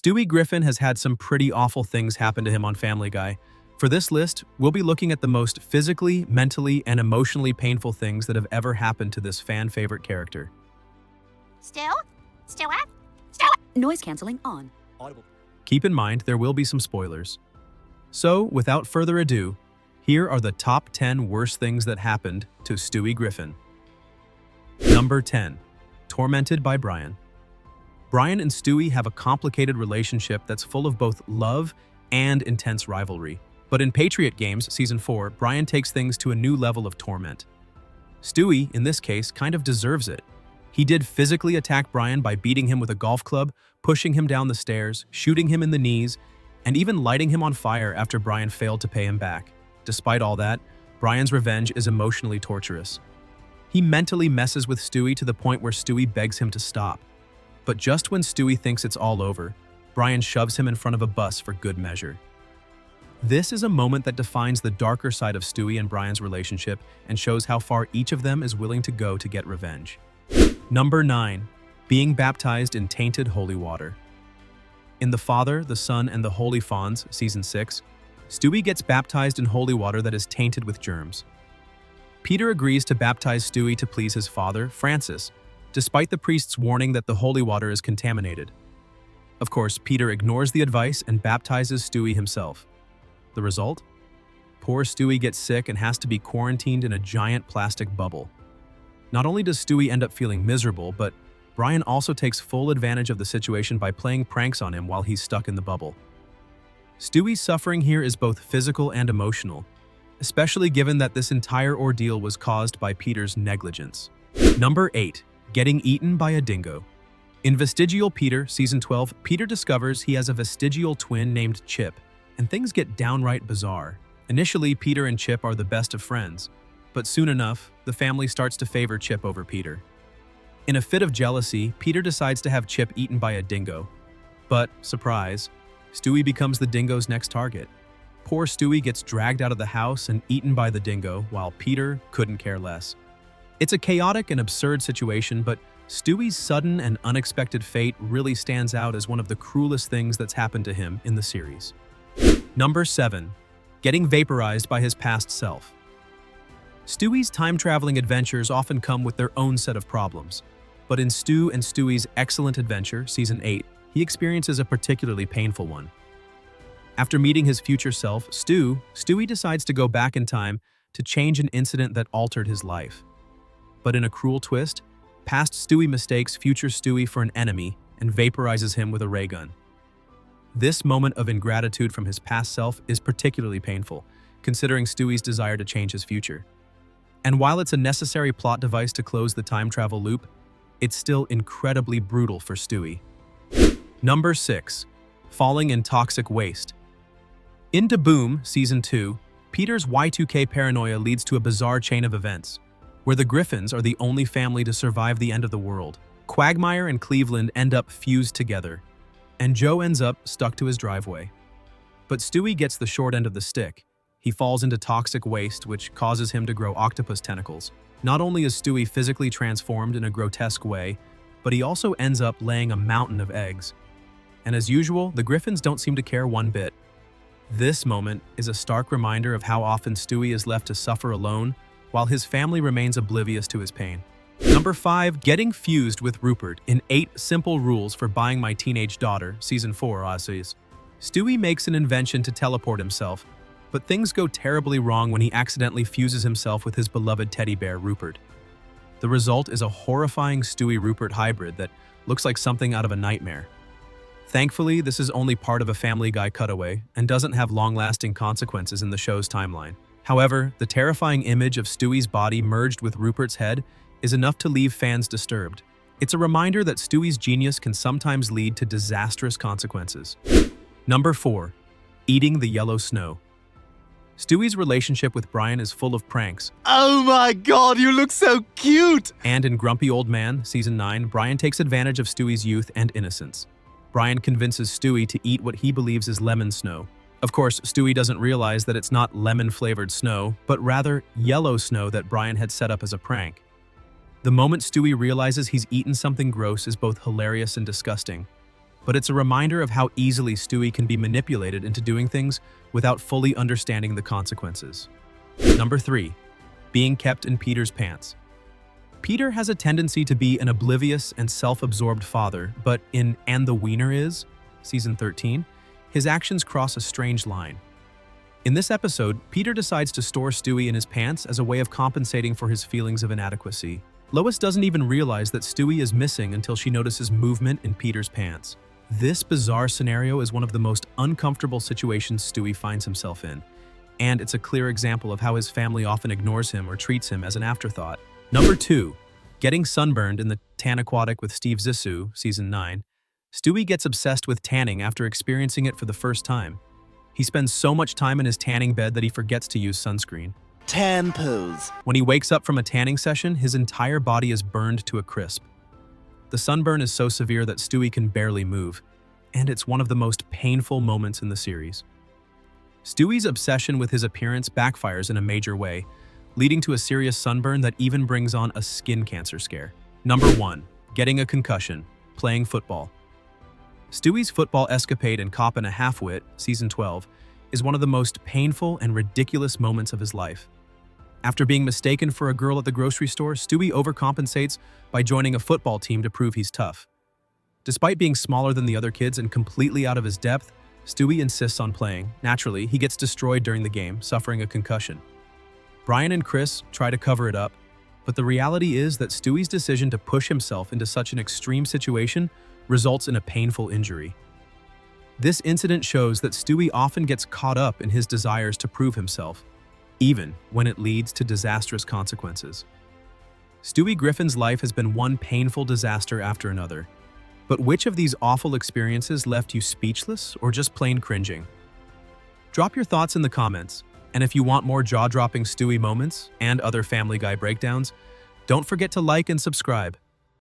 Stewie Griffin has had some pretty awful things happen to him on Family Guy. For this list, we'll be looking at the most physically, mentally, and emotionally painful things that have ever happened to this fan-favorite character. Stewie? Noise cancelling on. Audible. Keep in mind, there will be some spoilers. So, without further ado, here are the top 10 worst things that happened to Stewie Griffin. Number 10. Tormented by Brian. Brian and Stewie have a complicated relationship that's full of both love and intense rivalry. But in Patriot Games Season 4, Brian takes things to a new level of torment. Stewie, in this case, kind of deserves it. He did physically attack Brian by beating him with a golf club, pushing him down the stairs, shooting him in the knees, and even lighting him on fire after Brian failed to pay him back. Despite all that, Brian's revenge is emotionally torturous. He mentally messes with Stewie to the point where Stewie begs him to stop. But just when Stewie thinks it's all over, Brian shoves him in front of a bus for good measure. This is a moment that defines the darker side of Stewie and Brian's relationship and shows how far each of them is willing to go to get revenge. Number 9. Being baptized in tainted holy water. In The Father, the Son, and the Holy Fawns, Season 6, Stewie gets baptized in holy water that is tainted with germs. Peter agrees to baptize Stewie to please his father, Francis, despite the priest's warning that the holy water is contaminated. Of course, Peter ignores the advice and baptizes Stewie himself. The result? Poor Stewie gets sick and has to be quarantined in a giant plastic bubble. Not only does Stewie end up feeling miserable, but Brian also takes full advantage of the situation by playing pranks on him while he's stuck in the bubble. Stewie's suffering here is both physical and emotional, especially given that this entire ordeal was caused by Peter's negligence. Number 8. Getting eaten by a dingo. In Vestigial Peter, Season 12, Peter discovers he has a vestigial twin named Chip, and things get downright bizarre. Initially, Peter and Chip are the best of friends, but soon enough, the family starts to favor Chip over Peter. In a fit of jealousy, Peter decides to have Chip eaten by a dingo. But, surprise, Stewie becomes the dingo's next target. Poor Stewie gets dragged out of the house and eaten by the dingo, while Peter couldn't care less. It's a chaotic and absurd situation, but Stewie's sudden and unexpected fate really stands out as one of the cruelest things that's happened to him in the series. Number 7. Getting vaporized by his past self. Stewie's time-traveling adventures often come with their own set of problems. But in Stu and Stewie's Excellent Adventure, Season 8, he experiences a particularly painful one. After meeting his future self, Stewie decides to go back in time to change an incident that altered his life. But in a cruel twist, past Stewie mistakes future Stewie for an enemy and vaporizes him with a ray gun. This moment of ingratitude from his past self is particularly painful, considering Stewie's desire to change his future. And while it's a necessary plot device to close the time travel loop, it's still incredibly brutal for Stewie. Number 6. Falling in toxic waste. In Da Boom, Season 2, Peter's Y2K paranoia leads to a bizarre chain of events, where the Griffins are the only family to survive the end of the world. Quagmire and Cleveland end up fused together, and Joe ends up stuck to his driveway. But Stewie gets the short end of the stick. He falls into toxic waste, which causes him to grow octopus tentacles. Not only is Stewie physically transformed in a grotesque way, but he also ends up laying a mountain of eggs. And as usual, the Griffins don't seem to care one bit. This moment is a stark reminder of how often Stewie is left to suffer alone, while his family remains oblivious to his pain. Number 5. Getting fused with Rupert in 8 Simple Rules for Buying My Teenage Daughter, Season 4, Aussies. Stewie makes an invention to teleport himself, but things go terribly wrong when he accidentally fuses himself with his beloved teddy bear, Rupert. The result is a horrifying Stewie-Rupert hybrid that looks like something out of a nightmare. Thankfully, this is only part of a Family Guy cutaway and doesn't have long-lasting consequences in the show's timeline. However, the terrifying image of Stewie's body merged with Rupert's head is enough to leave fans disturbed. It's a reminder that Stewie's genius can sometimes lead to disastrous consequences. Number 4. Eating the yellow snow. Stewie's relationship with Brian is full of pranks. Oh my god, you look so cute! And in Grumpy Old Man, Season 9, Brian takes advantage of Stewie's youth and innocence. Brian convinces Stewie to eat what he believes is lemon snow. Of course, Stewie doesn't realize that it's not lemon-flavored snow, but rather yellow snow that Brian had set up as a prank. The moment Stewie realizes he's eaten something gross is both hilarious and disgusting. but it's a reminder of how easily Stewie can be manipulated into doing things without fully understanding the consequences. Number 3. Being kept in Peter's pants. Peter has a tendency to be an oblivious and self-absorbed father, but in And the Wiener Is, Season 13, his actions cross a strange line. In this episode, Peter decides to store Stewie in his pants as a way of compensating for his feelings of inadequacy. Lois doesn't even realize that Stewie is missing until she notices movement in Peter's pants. This bizarre scenario is one of the most uncomfortable situations Stewie finds himself in, and it's a clear example of how his family often ignores him or treats him as an afterthought. Number 2. Getting sunburned in the Tan Aquatic with Steve Zissou, Season 9. Stewie gets obsessed with tanning after experiencing it for the first time. He spends so much time in his tanning bed that he forgets to use sunscreen. Tan pose. When he wakes up from a tanning session, his entire body is burned to a crisp. The sunburn is so severe that Stewie can barely move, and it's one of the most painful moments in the series. Stewie's obsession with his appearance backfires in a major way, leading to a serious sunburn that even brings on a skin cancer scare. Number 1. Getting a concussion, playing football. Stewie's football escapade in Cop and a Halfwit, Season 12, is one of the most painful and ridiculous moments of his life. After being mistaken for a girl at the grocery store, Stewie overcompensates by joining a football team to prove he's tough. Despite being smaller than the other kids and completely out of his depth, Stewie insists on playing. Naturally, he gets destroyed during the game, suffering a concussion. Brian and Chris try to cover it up, but the reality is that Stewie's decision to push himself into such an extreme situation results in a painful injury. This incident shows that Stewie often gets caught up in his desires to prove himself, even when it leads to disastrous consequences. Stewie Griffin's life has been one painful disaster after another. But which of these awful experiences left you speechless or just plain cringing? Drop your thoughts in the comments, and if you want more jaw-dropping Stewie moments and other Family Guy breakdowns, don't forget to like and subscribe.